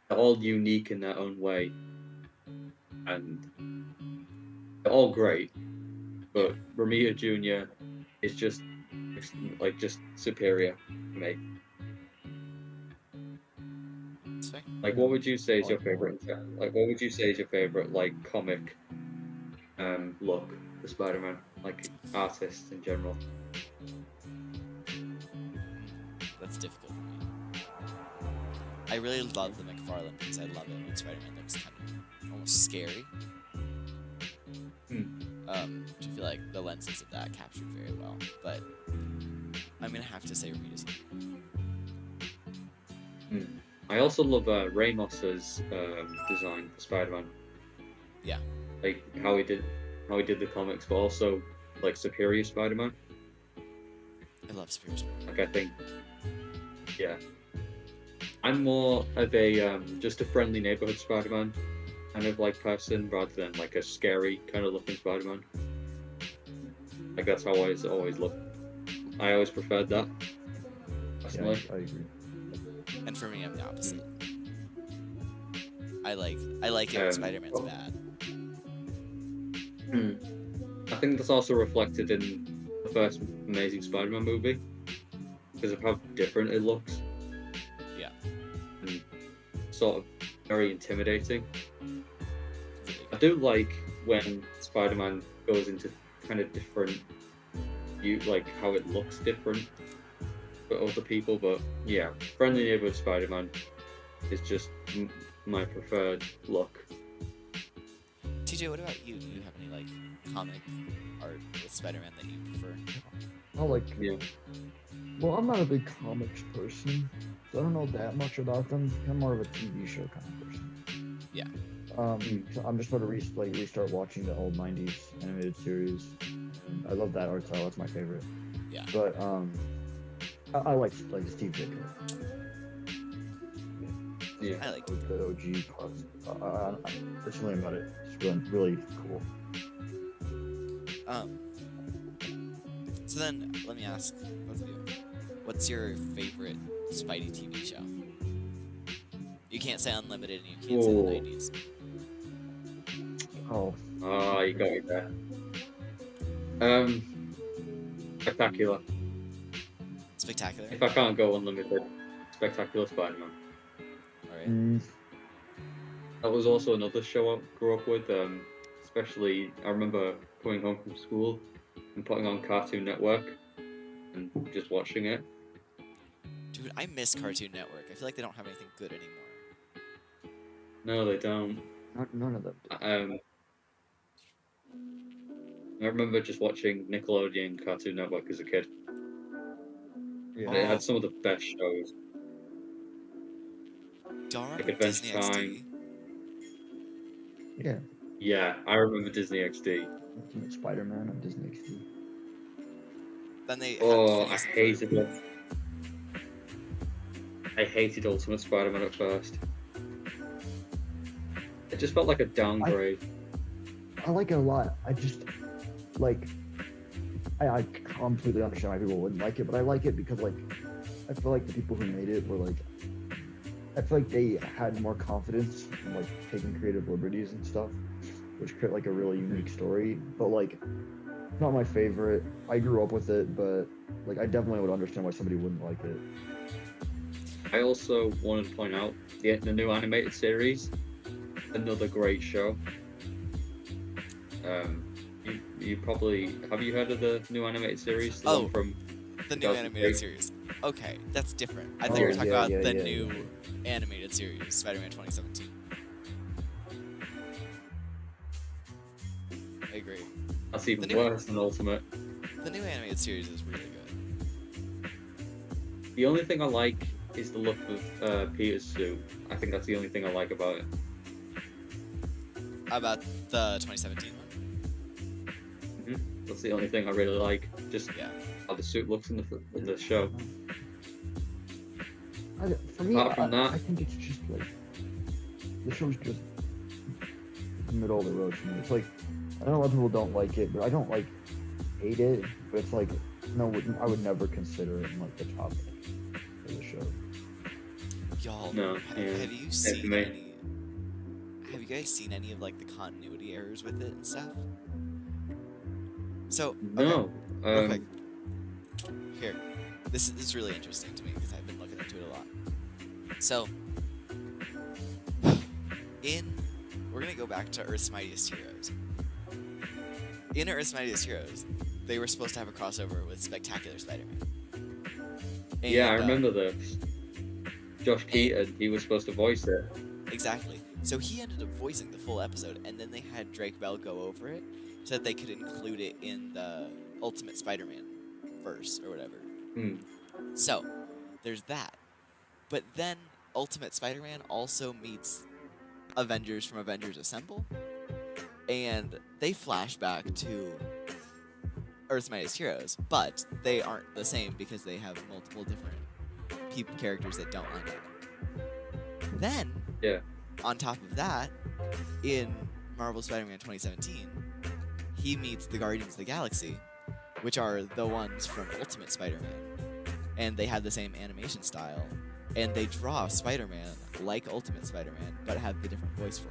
They're all unique in their own way, and they're all great. But Romita Jr. is just superior to me. Like, what would you say is your favorite? Like, what would you say is your favorite comic look for Spider-Man, like artists in general? That's difficult for me. I really love the McFarlane because I love it when Spider-Man looks kind of almost scary. Which I feel like the lenses of that captured very well. But I'm gonna have to say Romita's. I also love Ramos's design for Spider-Man. Yeah. Like how he did the comics, but also like Superior Spider-Man. I love Superior Spider-Man. Like I think, yeah. I'm more of a just a friendly neighborhood Spider-Man kind of like person rather than like a scary kind of looking Spider-Man. Like that's how I always look. I always preferred that. Personally. Yeah, I agree. And for me, I'm the opposite. I like it when Spider-Man's bad. I think that's also reflected in the first Amazing Spider-Man movie because of how different it looks. Yeah. And sort of very intimidating. I do like when Spider-Man goes into kind of different view, like how it looks different for other people, but yeah, Friendly Neighborhood Spider-Man is just my preferred look. TJ, what about you? Do you have any like comic art with Spider-Man that you prefer? I like. Yeah. Well, I'm not a big comics person, so I don't know that much about them. I'm more of a TV show kind of person. Yeah. So I'm just going to restart watching the old '90s animated series. And I love that art style. That's my favorite. Yeah. But I like Steve Ditko. Yeah. I like The OG parts. There's something about it. It's really cool. So then, let me ask both of you, what's your favorite Spidey TV show? You can't say Unlimited and you can't say the 90s. Oh. Ah, you got me there. Spectacular. Spectacular? If I can't go Unlimited, Spectacular Spider-Man. Alright. That was also another show I grew up with. Especially, I remember coming home from school and putting on Cartoon Network and just watching it. Dude, I miss Cartoon Network. I feel like they don't have anything good anymore. No, they don't. None of them. I remember just watching Nickelodeon Cartoon Network as a kid. Yeah. And it had some of the best shows. Do y'all Like remember Adventure Disney Time. XD? Yeah. Yeah, I remember Disney XD. Ultimate Spider-Man on Disney XD. Then they Oh, had I Phineas and hated Ferb. it. I hated Ultimate Spider-Man at first. It just felt like a downgrade. I like it a lot. I just like. I completely understand why people wouldn't like it, but I like it because like I feel like the people who made it were like. I feel like they had more confidence in like taking creative liberties and stuff, which create like a really unique story. But like, not my favorite. I grew up with it, but like I definitely would understand why somebody wouldn't like it. I also wanted to point out the new animated series, another great show. You probably have you heard of the new animated series? The one from the new 2008? animated series. Okay, that's different. I thought you were talking about the new animated series, Spider-Man 2017. I agree. That's even worse than Ultimate. The new animated series is really good. The only thing I like is the look of Peter's suit. I think that's the only thing I like about it. About the 2017 one? That's the only thing I really like. Just how the suit looks in the show. For me, Apart from that, I think it's just like the show's just middle of the road for me. It's like I know a lot of people don't like it, but I don't like hate it. But it's like no, I would never consider it in like the top of the show. Y'all, no, have you seen any? Have you guys seen any of like the continuity errors with it and stuff? So no. Real quick. Here, this is really interesting to me because I've been looking into it a lot. So, we're gonna go back to Earth's Mightiest Heroes. In Earth's Mightiest Heroes, they were supposed to have a crossover with Spectacular Spider-Man. And, yeah, I remember this. Josh Keaton, he was supposed to voice it. Exactly. So he ended up voicing the full episode, and then they had Drake Bell go over it so that they could include it in the Ultimate Spider-Man verse or whatever. So, there's that. But then Ultimate Spider-Man also meets Avengers from Avengers Assemble, and they flash back to Earth's Mightiest Heroes, but they aren't the same because they have multiple different characters that don't line up. Then, on top of that, in Marvel Spider-Man 2017, he meets the Guardians of the Galaxy, which are the ones from Ultimate Spider-Man, and they have the same animation style, and they draw Spider-Man like Ultimate Spider-Man, but have the different voice for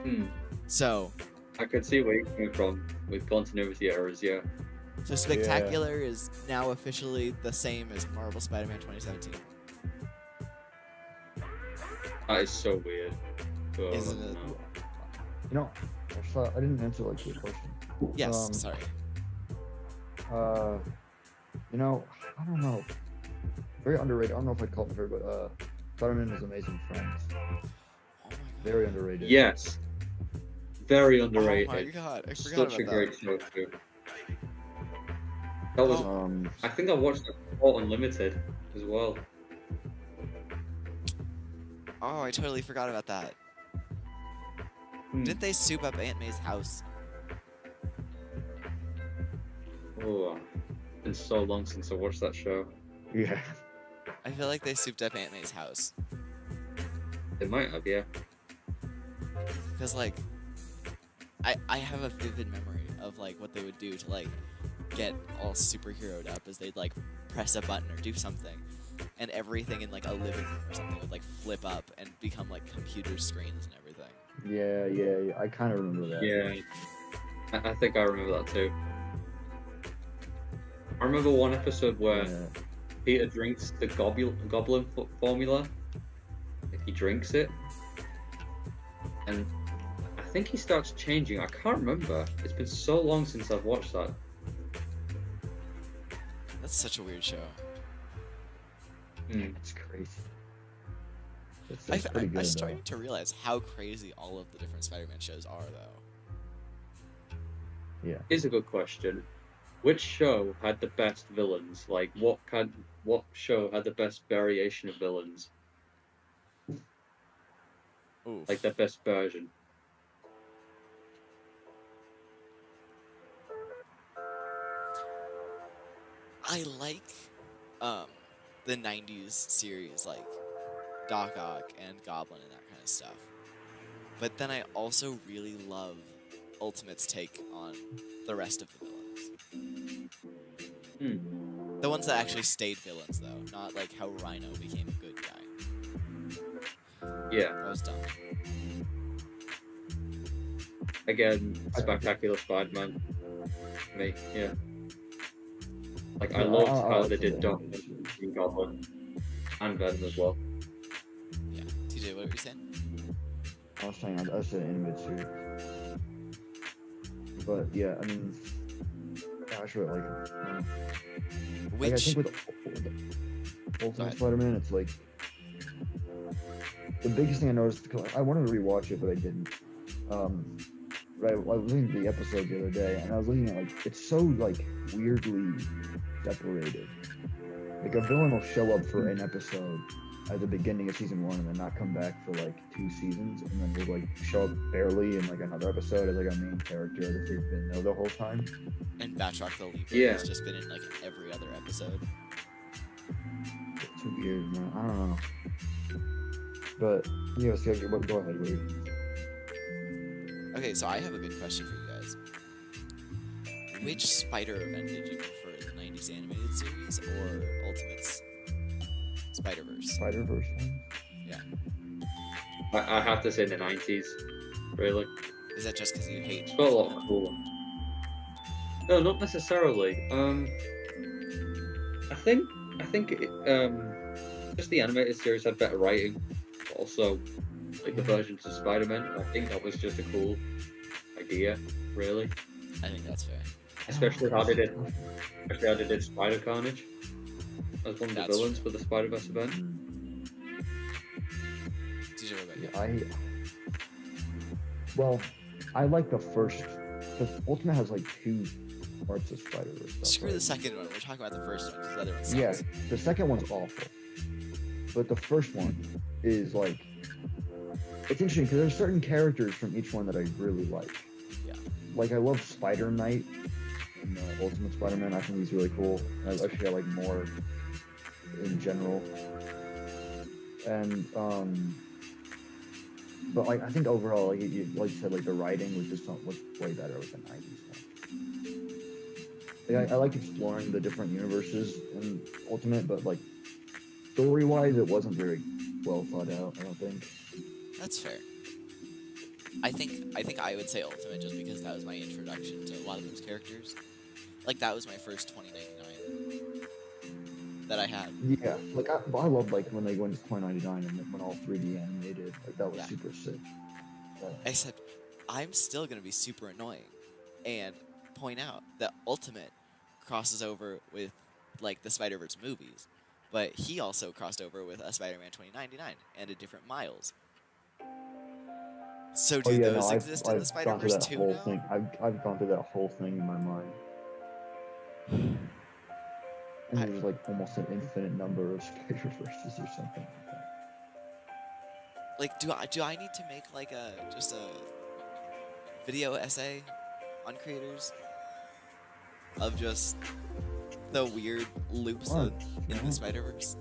it. So I could see where you're coming from with continuity errors, yeah. So Spectacular is now officially the same as Marvel Spider-Man 2017. That is so weird. Oh, Isn't it? no. You know, I didn't answer like your question. Yes, sorry. You know, I don't know. Very underrated. I don't know if I'd call it her, but Spider-Man is Amazing Friends. Oh my god. Very underrated. Yes. Very underrated. Oh my god, I forgot Such a about great show too. That was. I think I watched it all Unlimited as well. Oh, I totally forgot about that. Didn't they soup up Aunt May's house? Oh, it's been so long since I watched that show. Yeah. I feel like they souped up Aunt May's house. They might have, yeah. Because, like, I have a vivid memory of, like, what they would do to, like, get all superheroed up as they'd, like, press a button or do something. And everything in, like, a living room or something would, like, flip up and become, like, computer screens and everything. Yeah. I kind of remember that. Yeah. I think I remember that too. I remember one episode where Peter drinks the goblin formula. Like, he drinks it. And I think he starts changing. I can't remember. It's been so long since I've watched that. That's such a weird show. It's crazy. I'm starting to realize how crazy all of the different Spider-Man shows are, though. Yeah. Here's a good question. Which show had the best villains? Like, what show had the best variation of villains? Oof. Like, the best version? I like the 90s series, like Doc Ock and Goblin and that kind of stuff. But then I also really love Ultimate's take on the rest of the villains. The ones that actually stayed villains, though, not like how Rhino became a good guy. Yeah. That was dumb. Again, Spectacular Spider-Man. Me, yeah. Like, I loved how they did Doc and Goblin and Venom as well. Yeah. TJ, what were you saying? I was saying, I said animated series. But yeah, I mean, I actually like it. Like, I think with Ultimate Spider-Man, it's like the biggest thing I noticed. I wanted to rewatch it, but I didn't. Right, I was looking at the episode the other day, and I was looking at like it's so like weirdly separated. Like a villain will show up for an episode at the beginning of season 1 and then not come back for like 2 seasons, and then will like show up barely in like another episode as like a main character that they've been there the whole time. And Batroc the Leaper has just been in like every other episode. It's weird, man. I don't know. But yeah, so go ahead, Wade. Okay, so I have a good question for you guys. Which Spider-Man did you prefer, the 90s animated series or Ultimate's Spiderverse? Spiderverse one? Yeah. I have to say the 90s, really. Is that just because you hate? It's got a lot cooler. No, not necessarily. I think just the animated series had better writing. Also, like the versions of Spider-Man, I think that was just a cool idea, really. I think that's fair. Especially how they did Spider Carnage as one of the villains for the Spider-Verse event. DJ, what about you? Well, I like the first, because Ultimate has like 2 parts of Spider-Verse stuff. Screw the second one. We're talking about the first one because the other one sucks. Yeah, the second one's awful, but the first one is like, it's interesting because there's certain characters from each one that I really like. Yeah. Like I love Spider Knight in the Ultimate Spider-Man. I think he's really cool. I like more in general. And but like I think overall, like you said, like the writing was way better with the 90s stuff. I like exploring the different universes in Ultimate, but like story-wise, it wasn't very well thought out. I don't think. That's fair. I think I would say Ultimate just because that was my introduction to a lot of those characters. Like that was my first 2099 that I had. Yeah, like I love like when they went to 2099 and when all 3D animated. Like that was super sick. Except, I'm still gonna be super annoying, and point out that Ultimate crosses over with like the Spider-Verse movies, but he also crossed over with a Spider-Man 2099 and a different Miles. So do those exist in the Spider-Verse too now? Thing. I've gone through that whole thing in my mind. And there's like almost an infinite number of Spider-Verses or something like that. Like, do I need to make like just a video essay on creators of just the weird loops in the Spider-Verse?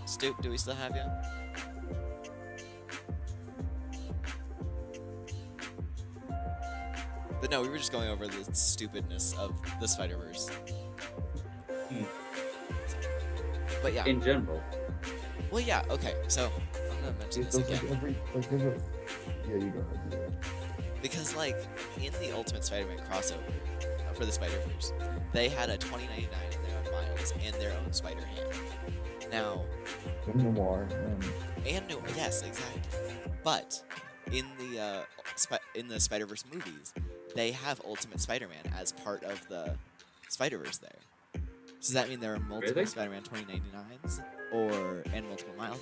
Stoop, do we still have you? But no, we were just going over the stupidness of the Spider-Verse. But yeah. In general. Well, yeah, okay, so I'm gonna mention this again. Yeah, you go ahead. Because, like, in the Ultimate Spider-Man crossover for the Spider-Verse, they had a 2099 in their own Miles and their own Spider-Ham. Now... Noir. Yes, exactly. But in the Spider-Verse movies, they have Ultimate Spider-Man as part of the Spider-Verse there. So does that mean there are multiple Spider-Man 2099s and multiple Miles?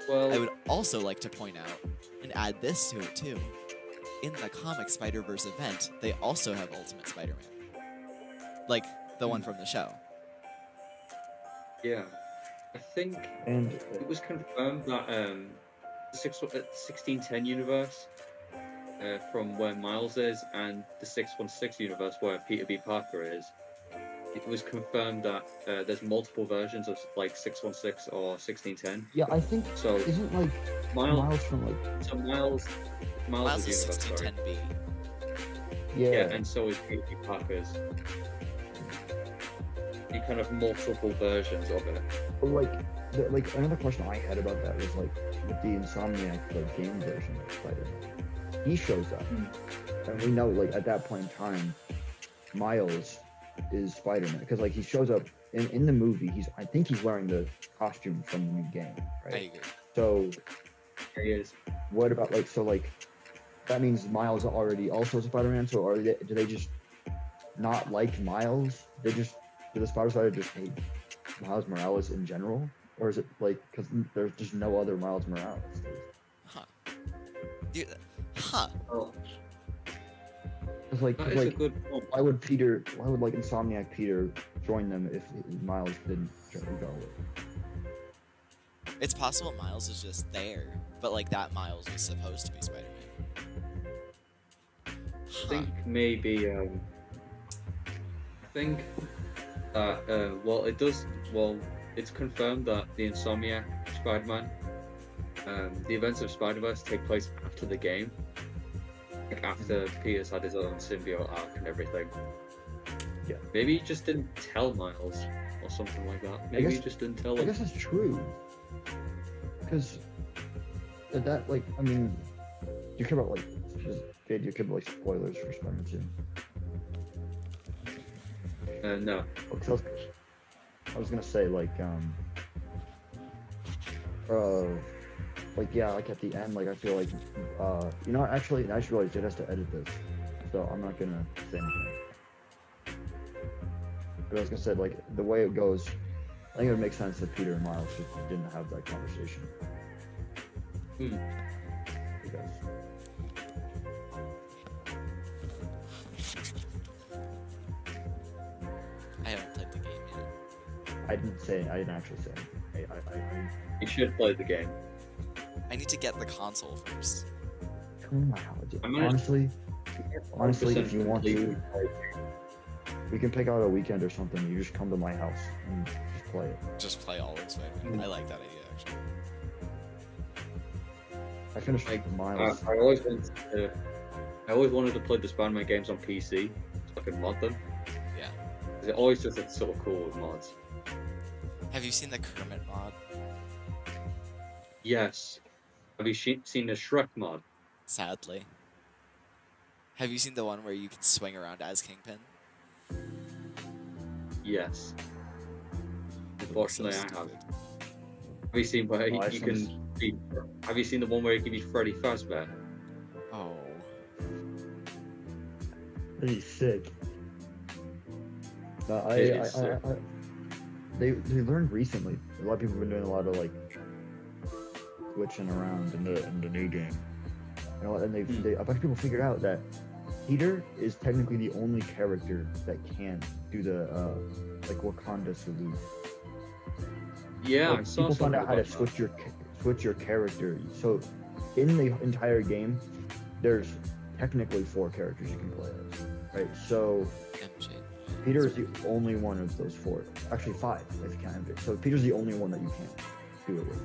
Well, I would also like to point out and add this to it too. In the comic Spider-Verse event, they also have Ultimate Spider-Man, like the one from the show. Yeah, I think it was confirmed that the 1610 universe, from where Miles is, and the 616 universe where Peter B. Parker is, it was confirmed that there's multiple versions of like 616 or 1610. Yeah, I think so. Isn't like Miles from like Miles is universe, 1610B. Yeah, and so is Peter B. Parker's. You kind of multiple versions of it. But like another question I had about that was like with the Insomniac game version of Spider-Man, he shows up, and we know like at that point in time, Miles is Spider-Man because like he shows up in the movie. I think he's wearing the costume from the new game, right? I agree. So he is. What about like that means Miles already also Spider-Man? So do they just not like Miles? Do the Spider just hate Miles Morales in general, or is it like because there's just no other Miles Morales? Oh. It's like, that is a good point. Why would like Insomniac Peter join them if Miles didn't go? It's possible Miles is just there, but like that Miles was supposed to be Spider-Man. I think maybe it's confirmed that the Insomniac Spider-Man, the events of Spider-Verse take place after the game. Like after Peter's had his own symbiote arc and everything. Yeah. Maybe he just didn't tell Miles or something like that. Maybe he just didn't tell him. I guess that's true. Because that, like, I mean, you care about, like, you care about, like, spoilers for Spider-Man 2? No. I was gonna say, like, yeah, like at the end, like I feel like, actually, I just realized Jed has to edit this, so I'm not gonna say anything. But I was gonna say, like, the way it goes, I think it would make sense that Peter and Miles just didn't have that conversation. Because I haven't played the game yet. I didn't actually say anything. You should play the game. I need to get the console first. Honestly, if you want to, we can pick out a weekend or something. You just come to my house and just play it. Just play all of Spider-Man. I like that idea, actually. I finished Like, Miles. I always wanted to play the Spider-Man games on PC so I could mod them. Yeah. 'Cause it always just looks so cool with mods. Have you seen the Kermit mod? Yes. Have you seen the Shrek mod? Sadly. Have you seen the one where you can swing around as Kingpin? Yes. So Unfortunately, I stupid. haven't. Have you seen where Oh, you can be? Have you seen the one where you can be Freddy Fazbear? Oh. Pretty sick. They learned recently. A lot of people have been doing a lot of like glitching around in the new game. You know, and a bunch of people figured out that Peter is technically the only character that can do the like Wakanda salute. Yeah, Like, I saw people found something out how to about switch your character. So in the entire game, there's technically 4 characters you can play as, right? So MJ. Peter is the only one of those 4. Actually 5 if you count MJ. So Peter's the only one that you can't do it with.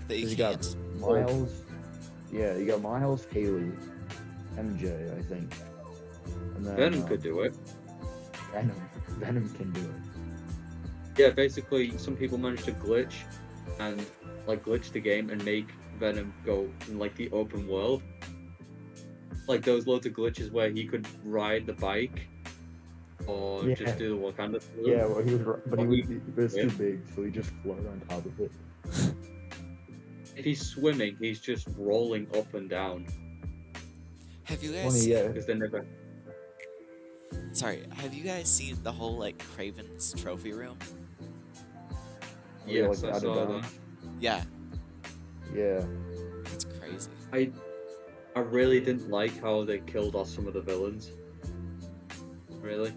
That you You can't. got Miles. Yeah, you got Miles, Haley, MJ, I think. And then Venom could do it. Venom can do it. Yeah, basically, some people managed to glitch the game and make Venom go in like the open world. Like those loads of glitches where he could ride the bike or just do the Wakanda salute. Yeah, well, but it's too big, so he just float on top of it. If he's swimming, he's just rolling up and down. Have you guys Funny, seen... yeah. Because they're never. Sorry, have you guys seen the whole, like, Craven's trophy room? Yes, like, I saw that. Yeah. Yeah. It's crazy. I really didn't like how they killed off some of the villains. Really.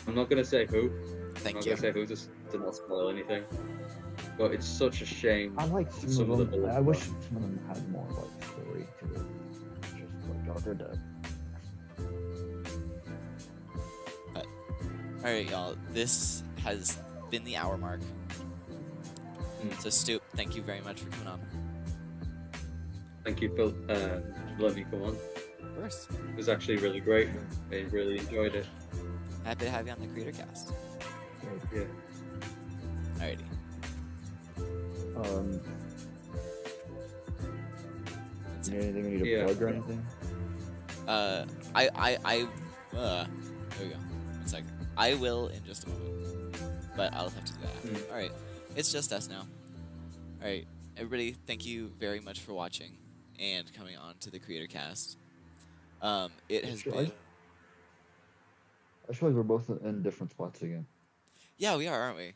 I'm not gonna say who. Thank I'm you. not gonna say who, just to not spoil anything. But it's such a shame. I like some of the villains. I wish some of them had more like story to it. Just like, oh, they're dead. Alright, y'all. This has been the hour mark. So, Stoop, thank you very much for coming on. Thank you for letting me come on. Of course. It was actually really great. I really enjoyed it. Happy to have you on the Creatorcast. Yeah. Alrighty. Anything we need to plug or anything? There we go. 1 second. I will in just a moment. But I'll have to do that after. Alright. It's just us now. Alright. Everybody, thank you very much for watching and coming on to the Creatorcast. It has been... I feel like we're both in different spots again. Yeah, we are, aren't we?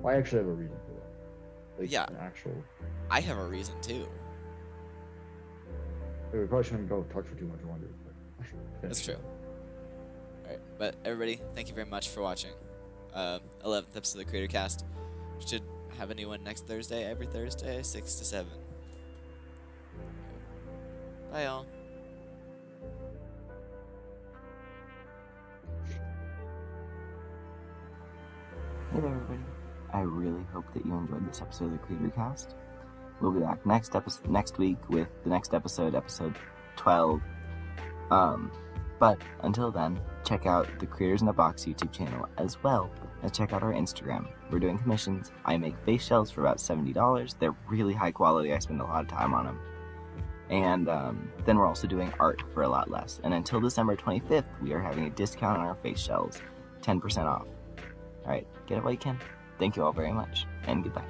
I actually have a reason for that. Like, Yeah. An actual... I have a reason, too. We probably shouldn't go talk for too much longer. But... That's true. Alright, but everybody, thank you very much for watching. 11th episode of the Creatorcast. Should have a new one next Thursday, every Thursday, 6 to 7. Bye, y'all. Hey there, everybody. I really hope that you enjoyed this episode of the Creatorcast. We'll be back next week with the next episode 12. But until then, check out the Creators in a Box YouTube channel as well as check out our Instagram. We're doing commissions. I make face shells for about $70. They're really high quality. I spend a lot of time on them. And then we're also doing art for a lot less. And until December 25th, we are having a discount on our face shells, 10% off. Alright, get it while you can. Thank you all very much, and goodbye.